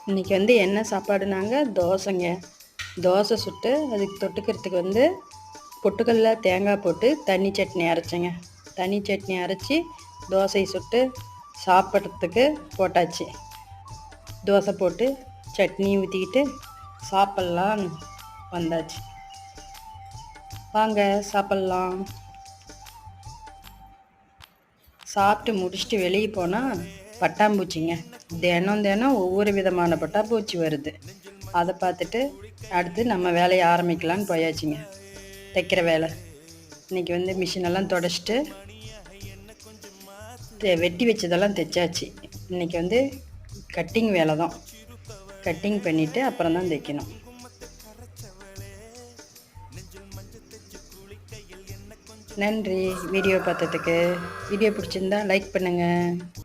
இன்றைக்கி என்ன சாப்பாடுனாங்க, தோசைங்க. தோசை சுட்டு அதுக்கு தொட்டுக்கிறதுக்கு பொட்டுக்கடல தேங்காய் போட்டு தண்ணி சட்னி அரைச்சேங்க. தண்ணி சட்னி அரைச்சி தோசை சுட்டு சாப்பிட்றதுக்கு போட்டாச்சு. தோசை போட்டு சட்னி ஊற்றிக்கிட்டு சாப்பிட்லாம் வந்தாச்சு. வாங்க சாப்பிட்லாம். சாப்பிட்டு முடிச்சுட்டு வெளியே போனால் பட்டாம்பூச்சிங்க. தினம் தினம் ஒவ்வொரு விதமான பட்டாம்பூச்சி வருது. அதை பார்த்துட்டு அடுத்து நம்ம வேலையை ஆரம்பிக்கலான்னு போயாச்சுங்க. தைக்கிற வேலை இன்றைக்கி மிஷினெல்லாம் தொடச்சிட்டு வெட்டி வச்சதெல்லாம் தைச்சாச்சு. இன்றைக்கி கட்டிங் வேலை தான். கட்டிங் பண்ணிவிட்டு அப்புறம் தான் தைக்கணும். நன்றி வீடியோ பார்த்ததுக்கு. வீடியோ பிடிச்சிருந்தா லைக் பண்ணுங்கள்.